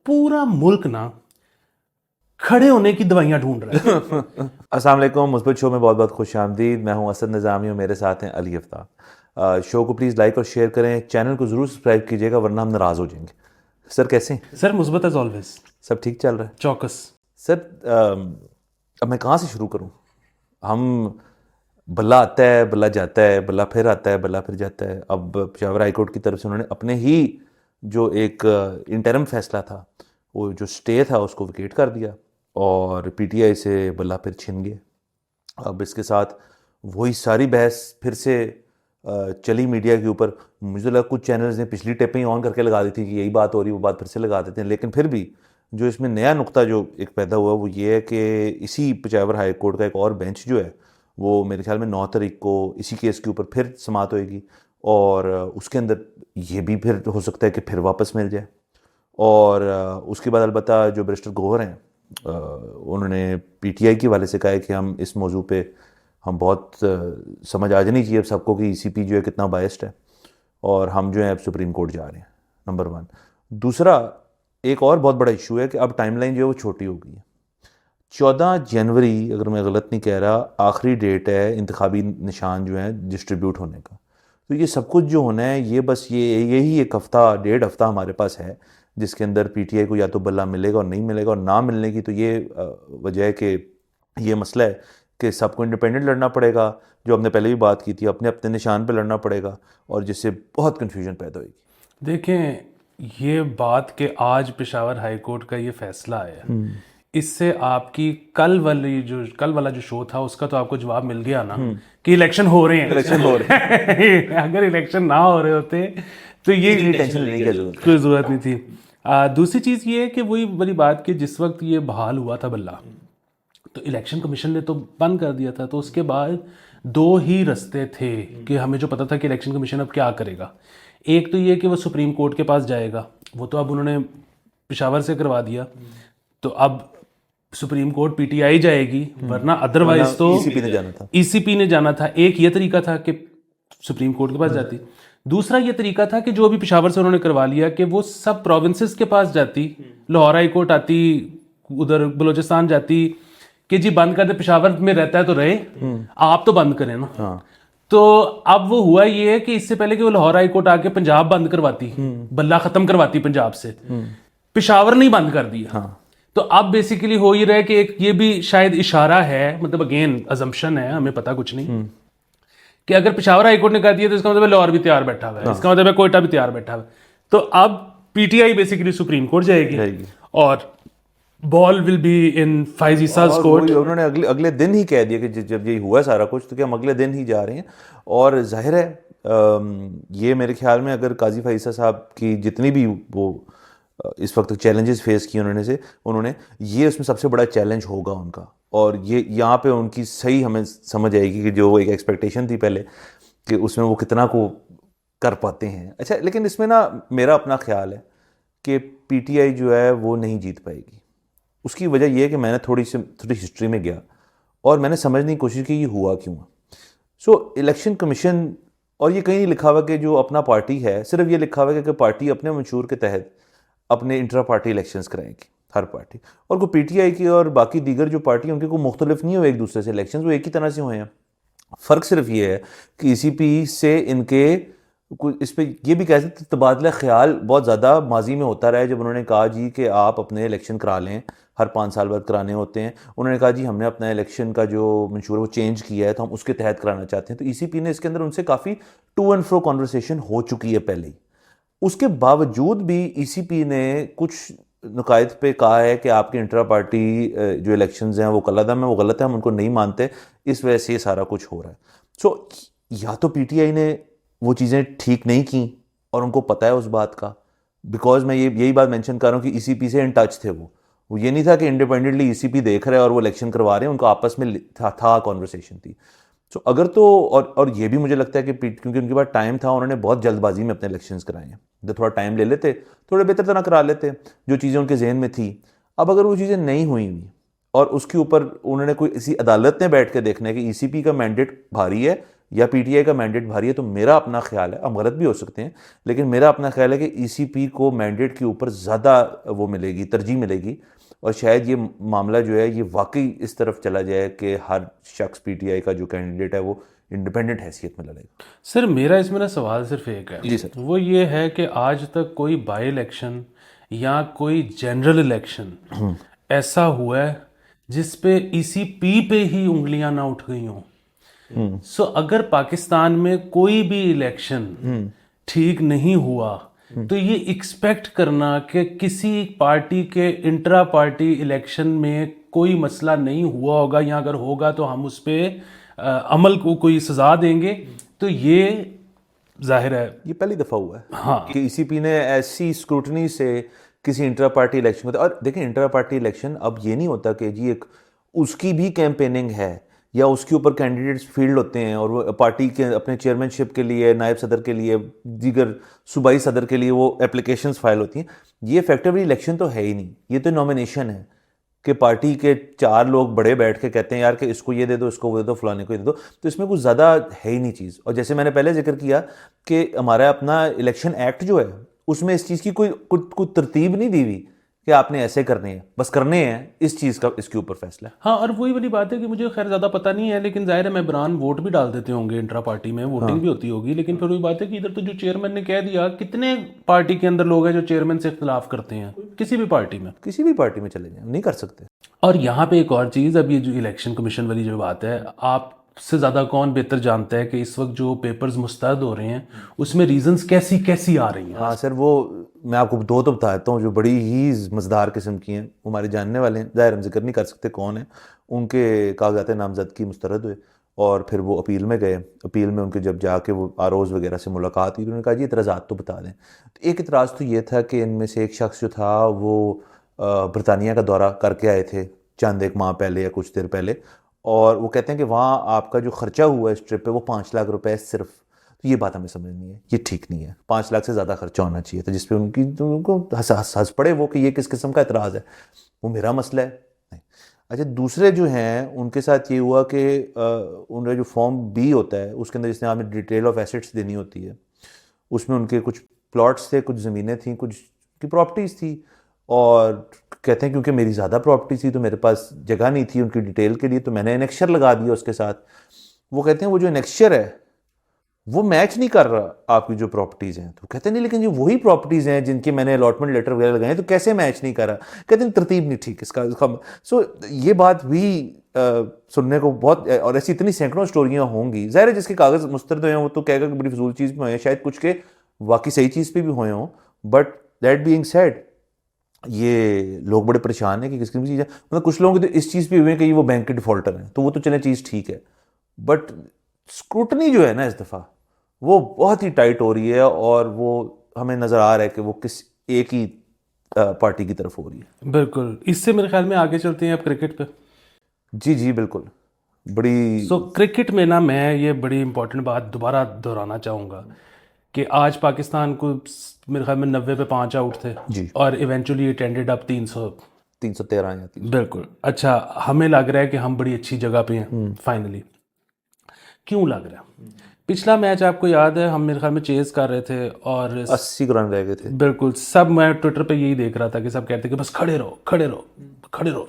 पूरा मुल्क ना खड़े होने की दवाइयां ढूंढ रहा है। अस्सलाम वालेकुम, मुस्बित शो में बहुत बहुत खुश आमदीद। मैं हूं असद निज़ामी और मेरे साथ हैं अली आफ्ताब। शो को प्लीज़ लाइक और शेयर करें, चैनल को ज़रूर सब्सक्राइब कीजिएगा वरना हम नाराज़ हो जाएंगे। सर कैसे हैं? सर मुस्बत एज ऑलवेज, सब ठीक चल रहा है? चौकस। सर अब मैं कहाँ से शुरू करूँ? हम बल्ला आता है, बल्ला जाता है, बल्ला फिर आता है, बल्ला फिर जाता है। अब पेशावर हाई कोर्ट की तरफ से उन्होंने अपने ही जो एक इंटरम फैसला था, वो जो स्टे था उसको विकेट कर दिया और पीटीआई से बल्ला फिर छिन गया। अब इसके साथ वही सारी बहस फिर से चली मीडिया के ऊपर। मुझे लगा कुछ चैनल्स ने पिछली टेपें ही ऑन करके लगा दी थी कि यही बात हो रही, वो बात फिर से लगा देते हैं। लेकिन फिर भी जो इसमें नया नुक्ता जो एक पैदा हुआ वो ये है कि इसी पेशावर हाई कोर्ट का एक और बेंच जो है वो मेरे ख्याल में 9 तारीख को इसी केस के ऊपर फिर समाअत होएगी और उसके अंदर ये भी फिर हो सकता है कि फिर वापस मिल जाए। और उसके बाद अलबत्ता जो बैरिस्टर गौहर हैं उन्होंने पीटीआई के वाले से कहा है कि हम इस मौजू पे हम बहुत समझ आ जानी चाहिए सबको कि ईसीपी जो है कितना बायस्ड है और हम जो है अब सुप्रीम कोर्ट जा रहे हैं, नंबर 1। दूसरा एक और बहुत बड़ा इशू है कि अब टाइमलाइन जो है वो छोटी हो गई है। 14 जनवरी अगर मैं गलत नहीं कह रहा आखिरी डेट है इंतखाबी निशान जो है डिस्ट्रीब्यूट होने का। तो ये सब कुछ जो होना है ये बस यही एक हफ्ता 1.5 हफ्ता हमारे पास है जिसके अंदर पीटीआई को या तो बल्ला मिलेगा और नहीं मिलेगा। और ना मिलने की तो ये वजह है कि ये मसला है कि सबको इंडिपेंडेंट लड़ना पड़ेगा, जो हमने पहले भी बात की थी, अपने अपने निशान पे लड़ना पड़ेगा और जिससे बहुत कन्फ्यूजन पैदा होगी। देखें, ये बात कि आज पेशावर हाई कोर्ट का ये फैसला आया, इससे आपकी कल वाला जो शो था उसका तो आपको जवाब मिल गया ना कि इलेक्शन हो रहे हैं। इलेक्शन हो रहे हैं। अगर इलेक्शन ना हो रहे होते तो ये टेंशन लेने की कोई ज़रूरत नहीं थी। दूसरी चीज़ ये है कि वही बड़ी बात कि जिस वक्त ये बहाल हुआ था बल्ला, तो इलेक्शन कमीशन ने तो बंद कर दिया था। तो उसके बाद 2 ही रास्ते थे कि हमें जो पता था कि इलेक्शन कमीशन अब क्या करेगा। एक तो ये कि वो सुप्रीम कोर्ट के पास जाएगा, वो तो अब उन्होंने पेशावर से करवा दिया, तो अब सुप्रीम कोर्ट पीटीआई जाएगी, वरना अदरवाइज तो ईसीपी ने जाना था। एक ये तरीका था कि सुप्रीम कोर्ट के पास जाती। दूसरा ये तरीका था कि जो अभी पेशावर से उन्होंने करवा लिया कि वो सब प्रोविंसेस के पास जाती, लाहौर हाई कोर्ट आती, उधर बलोचिस्तान जाती कि जी बंद कर दे, पेशावर में रहता है तो रहे, आप तो बंद करें ना। तो अब वो हुआ ये है कि इससे पहले कि वो लाहौर हाई कोर्ट आके पंजाब बंद करवाती, बल्ला खत्म करवाती पंजाब से, पेशावर नहीं बंद कर दिया। तो अब बेसिकली हो ही रहा है कि एक ये भी शायद इशारा है, मतलब अगेन अजम्पशन है, हमें पता कुछ नहीं, कि अगर पेशावर हाई कोर्ट ने कर दिया तो इसका मतलब लाहौर भी तैयार बैठा हुआ है, इसका मतलब है कोयटा भी तैयार बैठा हुआ है। तो अब पीटीआई बेसिकली सुप्रीम कोर्ट जाएगी और ball will be in Faez court. उन्होंने अगले दिन ही कह दिया कि जब ये हुआ सारा कुछ तो कि हम अगले दिन ही जा रहे हैं। और जाहिर है ये मेरे ख्याल में अगर काजी फैज़ा साहब की जितनी भी वो इस वक्त चैलेंजेस फेस किए उन्होंने ये उसमें सबसे बड़ा चैलेंज होगा उनका। और ये यहाँ पे उनकी सही हमें समझ आएगी कि जो एक एक्सपेक्टेशन थी पहले कि उसमें वो कितना को कर पाते हैं। अच्छा, लेकिन इसमें ना मेरा अपना ख्याल है कि पीटीआई जो है वो नहीं जीत पाएगी। उसकी वजह यह है कि मैंने थोड़ी हिस्ट्री में गया और मैंने समझने की कोशिश की ये हुआ क्यों। इलेक्शन कमीशन, और ये कहीं नहीं लिखा हुआ कि जो अपना पार्टी है, सिर्फ ये लिखा हुआ है कि पार्टी अपने मंशूर के तहत अपने इंट्रा पार्टी इलेक्शंस कराएगी हर पार्टी। और कोई पीटीआई की और बाकी दीगर जो पार्टी उनके को मुख्तलिफ नहीं हुए एक दूसरे से इलेक्शंस, वो एक ही तरह से हुए हैं। फ़र्क सिर्फ ये है कि ईसीपी से इनके इस पर यह भी कह सकते तबादला ख्याल बहुत ज़्यादा माजी में होता रहा है। जब उन्होंने कहा जी कि आप अपने इलेक्शन करा लें, हर 5 साल बाद कराने होते हैं, उन्होंने कहा जी हमने अपना इलेक्शन का जो मंशूर वो चेंज किया है तो हम उसके तहत कराना चाहते हैं। तो ईसीपी ने इसके अंदर उनसे काफ़ी टू एंड फ्रो कॉन्वर्सेशन हो चुकी है पहले ही। उसके बावजूद भी ईसीपी ने कुछ नुकायत पे कहा है कि आपके इंट्रा पार्टी जो इलेक्शंस हैं वो कलअदम है, वो गलत है, हम उनको नहीं मानते, इस वजह से ये सारा कुछ हो रहा है। या तो पीटीआई ने वो चीज़ें ठीक नहीं की और उनको पता है उस बात का, बिकॉज मैं यही बात मेंशन कर रहा हूँ कि ईसीपी से इन टच थे वो ये नहीं था कि इंडिपेंडेंटली ईसीपी देख रहे हैं और वो इलेक्शन करवा रहे हैं, उनको आपस में था कॉन्वर्सेशन थी। अगर तो और ये भी मुझे लगता है कि क्योंकि उनके पास टाइम था, उन्होंने बहुत जल्दबाजी में अपने इलेक्शंस कराए हैं। जब थोड़ा टाइम ले लेते, थोड़े बेहतर तरह करा लेते जो चीज़ें उनके जहन में थी। अब अगर वो चीज़ें नहीं हुई और उसके ऊपर उन्होंने कोई इसी अदालत में बैठ के देखना है कि ईसीपी का मैंडेट भारी है या पीटीआई का मैंडेट भारी है, तो मेरा अपना ख्याल है, हम गलत भी हो सकते हैं, लेकिन मेरा अपना ख्याल है कि ईसीपी को मैंडेट के ऊपर ज़्यादा वो मिलेगी, तरजीह मिलेगी, और शायद ये मामला जो है ये वाकई इस तरफ चला जाए कि हर शख्स पीटीआई का जो कैंडिडेट है वो इंडिपेंडेंट हैसियत में लड़ेगा। सर मेरा इसमें ना सवाल सिर्फ एक है जी सर। वो ये है कि आज तक कोई बाई इलेक्शन या कोई जनरल इलेक्शन ऐसा हुआ है जिस पे ईसीपी पे ही उंगलियां ना उठ गई हों। सो अगर पाकिस्तान में कोई भी इलेक्शन ठीक नहीं हुआ तो ये एक्सपेक्ट करना कि किसी पार्टी के इंट्रा पार्टी इलेक्शन में कोई मसला नहीं हुआ होगा, या अगर होगा तो हम उस पर अमल को कोई सजा देंगे, तो ये जाहिर है ये पहली दफ़ा हुआ है हाँ कि ईसीपी ने ऐसी स्क्रूटनी से किसी इंट्रा पार्टी इलेक्शन को, और देखें इंट्रा पार्टी इलेक्शन अब ये नहीं होता कि जी एक उसकी भी कैंपेनिंग है या उसके ऊपर कैंडिडेट्स फील्ड होते हैं और वो पार्टी के अपने चेयरमैनशिप के लिए, नायब सदर के लिए, दीगर सूबाई सदर के लिए वो एप्लीकेशंस फाइल होती हैं। ये इफेक्टिवली इलेक्शन तो है ही नहीं, ये तो नॉमिनेशन है कि पार्टी के 4 लोग बड़े बैठ के कहते हैं यार कि इसको ये दे दो, इसको वो दे दो, फलाने को ये दे दो, तो इसमें कुछ ज़्यादा है ही नहीं चीज़। और जैसे मैंने पहले जिक्र किया कि हमारा अपना इलेक्शन एक्ट जो है उसमें इस चीज़ की कोई तरतीब नहीं दी हुई कि आपने ऐसे करने हैं, बस करने हैं इस चीज़ का, इसके ऊपर फैसला। हाँ, और वही वाली बात है कि मुझे खैर ज़्यादा पता नहीं है, लेकिन जाहिर है मेंबरान वोट भी डाल देते होंगे, इंट्रा पार्टी में वोटिंग भी होती होगी, लेकिन फिर वही बात है कि इधर तो जो चेयरमैन ने कह दिया, कितने पार्टी के अंदर लोग हैं जो चेयरमैन से इख्तिलाफ करते हैं किसी भी पार्टी में, किसी भी पार्टी में चले जाए, नहीं कर सकते। और यहाँ पे एक और चीज़, अब ये जो इलेक्शन कमीशन वाली जो बात है, आपसे ज़्यादा कौन बेहतर जानता है कि इस वक्त जो पेपर्स मुस्तरद हो रहे हैं उसमें रीजंस कैसी कैसी आ रही हैं। हाँ सर, वो मैं आपको 2 तो बताता हूँ जो बड़ी ही मज़ेदार किस्म की हैं, हमारे जानने वाले हैं, ज़ाहिर हम जिक्र नहीं कर सकते कौन है, उनके कागजात नामजदगी मुस्तरद हुए और फिर वो अपील में गए। अपील में उनके जब जाके वो आरोज़ वगैरह से मुलाकात हुई तो उन्होंने कहा जी इतराज़ात तो बता दें। तो एक इतराज़ तो ये था कि इनमें से एक शख्स जो था वो बरतानिया का दौरा करके आए थे चंद एक माह पहले या कुछ देर पहले, और वो कहते हैं कि वहाँ आपका जो खर्चा हुआ इस ट्रिप पे वो 5 लाख रुपए सिर्फ। तो ये बात हमें समझ नहीं है, ये ठीक नहीं है, 5 लाख से ज़्यादा खर्चा होना चाहिए था, जिसपे उनको हंस पड़े वो कि ये किस किस्म का इतराज़ है, वो मेरा मसला है नहीं। अच्छा, दूसरे जो हैं उनके साथ ये हुआ कि उनका जो फॉर्म बी होता है उसके अंदर जिसने आपने डिटेल ऑफ एसेट्स देनी होती है, उसमें उनके कुछ प्लॉट्स थे, कुछ ज़मीनें थी, कुछ की प्रॉपर्टीज़ थी, और कहते हैं क्योंकि मेरी ज़्यादा प्रॉपर्टी थी तो मेरे पास जगह नहीं थी उनकी डिटेल के लिए, तो मैंने एनेक्शर लगा दिया उसके साथ। वो कहते हैं वो जो एनेक्शर है वो मैच नहीं कर रहा आपकी जो प्रॉपर्टीज़ हैं। तो कहते नहीं लेकिन जो वही प्रॉपर्टीज़ हैं जिनके मैंने अलॉटमेंट लेटर वगैरह लगाए तो कैसे मैच नहीं कर रहा। कहते हैं तरतीब नहीं ठीक इसका। सो ये बात भी सुनने को बहुत, और ऐसी इतनी सैकड़ों स्टोरियाँ होंगी। ज़ाहिर है जिसके कागज़ मुस्तरद हुए हैं वो तो कहेगा कि बड़ी फजूल चीज़ भी हुई है, शायद कुछ के वाकई सही चीज़ पे भी हुए हों, बट दैट बीइंग सेड ये लोग बड़े परेशान हैं कि किस किस्म की चीज़ है। मतलब कुछ लोगों के तो इस चीज़ पे हुए हैं कि वो बैंक के डिफ़ॉल्टर हैं, तो वो तो चले चीज़ ठीक है, बट स्क्रूटनी जो है ना इस दफ़ा वो बहुत ही टाइट हो रही है, और वो हमें नज़र आ रहा है कि वो किस एक ही पार्टी की तरफ हो रही है। बिल्कुल। इससे मेरे ख्याल में आगे चलते हैं अब क्रिकेट पे। जी जी बिल्कुल, बड़ी क्रिकेट में ना मैं ये बड़ी इंपॉर्टेंट बात दोबारा दोहराना चाहूँगा कि आज पाकिस्तान को मेरे ख्याल में 90 पे 5 आउट थे जी, और इवेंचुअली इट एंडेड अप 313 या 300। बिल्कुल। अच्छा, हमें लग रहा है कि हम बड़ी अच्छी जगह पे हैं फाइनली। क्यों लग रहा है? पिछला मैच आपको याद है, हम मेरे ख्याल में चेज कर रहे थे और 80 रन रह गए थे। बिल्कुल, सब मैं ट्विटर पे यही देख रहा था कि सब कहते कि बस खड़े रहो खड़े रहो खड़े रहो।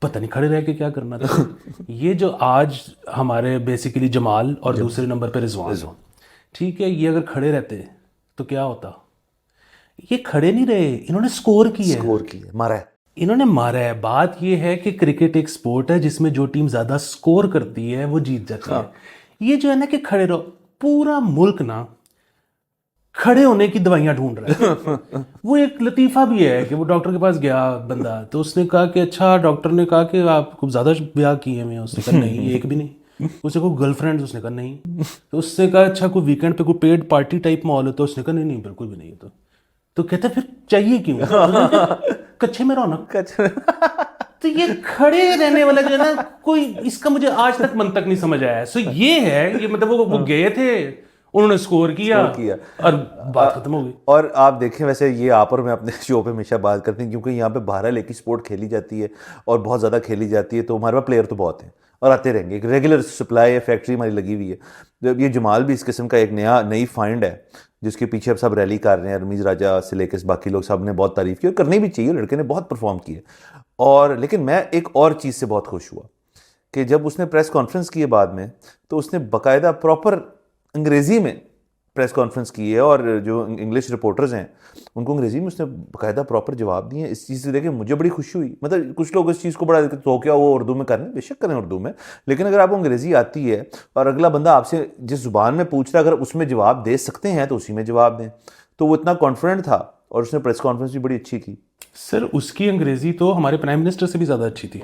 पता नहीं खड़े रह के क्या करना था। ये जो आज हमारे बेसिकली जमाल और दूसरे नंबर पे रिजवान, ठीक है, ये अगर खड़े रहते तो क्या होता। ये खड़े नहीं रहे, इन्होंने स्कोर किया है, मारा है, इन्होंने मारा है। बात ये है कि क्रिकेट एक स्पोर्ट है जिसमें जो टीम ज्यादा स्कोर करती है वो जीत जाती है। ये जो है ना कि खड़े रहो, पूरा मुल्क ना खड़े होने की दवाइयां ढूंढ रहा है। वो एक लतीफा भी है कि वो डॉक्टर के पास गया बंदा, तो उसने कहा कि अच्छा, डॉक्टर ने कहा कि आप कुछ ज्यादा ब्याह किए हैं। उसने कहा नहीं, एक भी नहीं। उसने कोई गर्लफ्रेंड, उसने कहा नहीं। तो उससे कहा अच्छा कोई वीकेंड पे कोई पेड पार्टी टाइप माहौल है, तो उसने कहा नहीं नहीं बिल्कुल भी नहीं। तो कहते फिर चाहिए क्यों? कच्चे में रौनक। तो ये खड़े रहने वाला जो है ना, कोई इसका मुझे आज तक मंतक नहीं समझ आया। सो ये है, ये मतलब वो गए थे उन्होंने स्कोर किया और बात खत्म हो गई। और आप देखें, वैसे ये आप और मैं अपने शो पे हमेशा बात करते हैं, क्योंकि यहाँ पे बहरहाल एक ही स्पोर्ट खेली जाती है और बहुत ज़्यादा खेली जाती है, तो हमारे पास प्लेयर तो बहुत हैं और आते रहेंगे, एक रेगुलर सप्लाई है, फैक्ट्री हमारी लगी हुई है। ये जमाल भी इस किस्म का एक नई फाइंड है जिसके पीछे अब सब रैली कर रहे हैं। रमीज़ राजा से लेकर बाकी लोग सब ने बहुत तारीफ़ की और करनी भी चाहिए, लड़के ने बहुत परफॉर्म किया। और लेकिन मैं एक और चीज़ से बहुत खुश हुआ कि जब उसने प्रेस कॉन्फ्रेंस की है बाद में, तो उसने बाकायदा प्रॉपर अंग्रेज़ी में प्रेस कॉन्फ्रेंस की है और जो इंग्लिश रिपोर्टर्स हैं उनको अंग्रेज़ी में उसने बाकायदा प्रॉपर जवाब दिए। इस चीज़ से देखे मुझे बड़ी खुशी हुई। मतलब कुछ लोग इस चीज़ को बड़ा तो क्या वो उर्दू में करें, बेशक करें उर्दू में, लेकिन अगर आपको अंग्रेज़ी आती है और अगला बंदा आपसे जिस ज़ुबान में पूछ रहा है अगर उसमें जवाब दे सकते हैं तो उसी में जवाब दें। तो वो इतना कॉन्फिडेंट था और उसने प्रेस कॉन्फ्रेंस भी बड़ी अच्छी की। सर उसकी अंग्रेजी तो हमारे प्राइम मिनिस्टर से भी ज़्यादा अच्छी थी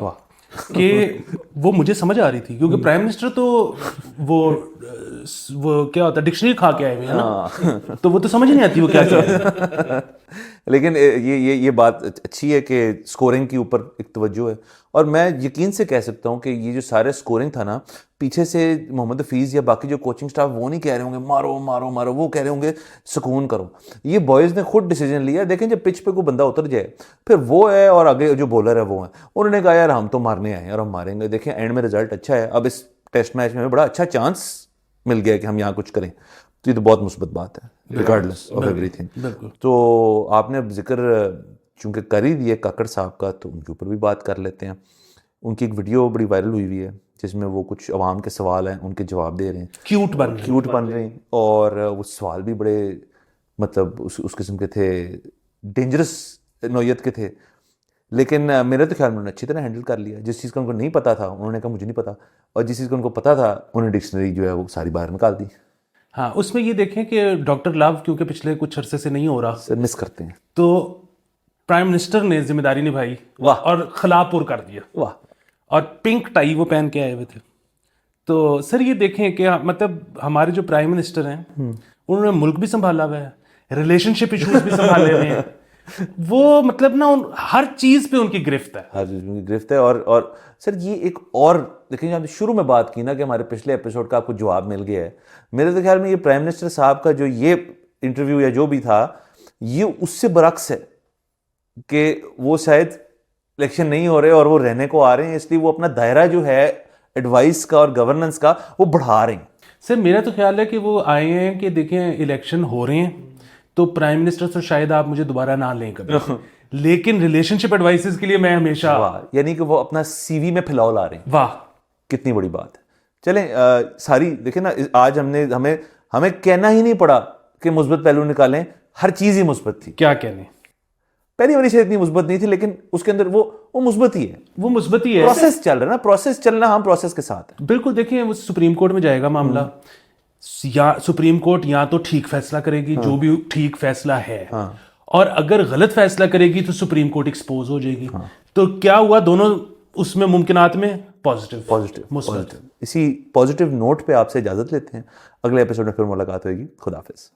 कि वो मुझे समझ आ रही थी, क्योंकि प्राइम मिनिस्टर तो वो क्या होता है, डिक्शनरी खा के आए हुए हैं ना, तो वो तो समझ नहीं आती वो क्या कह रहे हैं। लेकिन ये बात अच्छी है कि स्कोरिंग के ऊपर एक तवज्जो है। और मैं यकीन से कह सकता हूँ कि ये जो सारे स्कोरिंग था ना, पीछे से मोहम्मद हफीज़ या बाकी जो कोचिंग स्टाफ वो नहीं कह रहे होंगे मारो मारो मारो, वो कह रहे होंगे सुकून करो। ये बॉयज़ ने खुद डिसीजन लिया। देखें जब पिच पे कोई बंदा उतर जाए, फिर वो है और आगे जो बॉलर है वो है, उन्होंने कहा यार हम तो मारने आए हैं और हम मारेंगे। देखें एंड में रिजल्ट अच्छा है। अब इस टेस्ट मैच में बड़ा अच्छा चांस मिल गया कि हम यहाँ कुछ करें, तो ये तो बहुत मुस्बत बात है रिगार्डलेस ऑफ एवरीथिंग। तो आपने अब जिक्र चूंकि कर ही दिए काकड़ साहब का, तो उनके ऊपर भी बात कर लेते हैं। उनकी एक वीडियो बड़ी वायरल हुई है जिसमें वो कुछ अवाम के सवाल हैं उनके जवाब दे रहे हैं, क्यूट बन रहे हैं और वो सवाल भी बड़े मतलब उस किस्म के थे, डेंजरस नौयत के थे। लेकिन मेरे तो ख्याल में उन्होंने अच्छी तरह हैंडल कर लिया। जिस चीज़ का उनको नहीं पता था उन्होंने कहा मुझे नहीं पता, और जिस चीज़ का उनको पता था उन्होंने डिक्शनरी जो है वो सारी बाहर निकाल दी। हाँ, उसमें ये देखें कि डॉक्टर लव क्योंकि पिछले कुछ अरसे से नहीं हो रहा, सर मिस करते हैं, तो प्राइम मिनिस्टर ने जिम्मेदारी निभाई और खिलापुर कर दिया। वाह। और पिंक टाई वो पहन के आए हुए थे। तो सर ये देखें कि मतलब हमारे जो प्राइम मिनिस्टर हैं उन्होंने मुल्क भी संभाला हुआ है, रिलेशनशिप इश्यूज भी संभाले हुए हैं। वो मतलब ना हर चीज पे उनकी गिरफ्त है, हर चीज में गिरफ्त है। और सर ये एक और देखिए, आपने शुरू में बात की ना कि हमारे पिछले एपिसोड का आपको जवाब मिल गया है। मेरे तो ख्याल में ये प्राइम मिनिस्टर साहब का जो ये इंटरव्यू या जो भी था, ये उससे बरक्स है कि वो शायद इलेक्शन नहीं हो रहे और वो रहने को आ रहे हैं, इसलिए वो अपना दायरा जो है एडवाइस का और गवर्नेंस का वो बढ़ा रहे हैं। सर मेरा तो ख्याल है कि वो आए हैं कि देखें इलेक्शन हो रहे हैं तो प्राइम मिनिस्टर से शायद आप मुझे दोबारा ना लें कभी, लेकिन रिलेशनशिप एडवाइसेस के लिए मैं हमेशा, यानी कि वो अपना सीवी में फैलाव ला रहे हैं। वाह, कितनी बड़ी बात है। चलें सारी देखें ना, आज हमें कहना ही नहीं पड़ा कि मुस्बत पहलू निकालें, हर चीज ही मुस्बत थी। क्या कहने, पहली वाली शायद इतनी मुस्बत नहीं थी, लेकिन उसके अंदर वो मुस्बत ही है, वो मुस्बत ही है। प्रोसेस चल रहा है ना, प्रोसेस चलना, हम प्रोसेस के साथ है। बिल्कुल। देखिए वो सुप्रीम कोर्ट में जाएगा मामला, या सुप्रीम कोर्ट या तो ठीक फैसला करेगी, जो भी ठीक फैसला है, और अगर गलत फैसला करेगी तो सुप्रीम कोर्ट एक्सपोज हो जाएगी। तो क्या हुआ, दोनों उसमें मुमकिनात में पॉजिटिव। इसी पॉजिटिव नोट पे आपसे इजाजत लेते हैं। अगले एपिसोड में फिर मुलाकात होगी। खुदा हाफिज।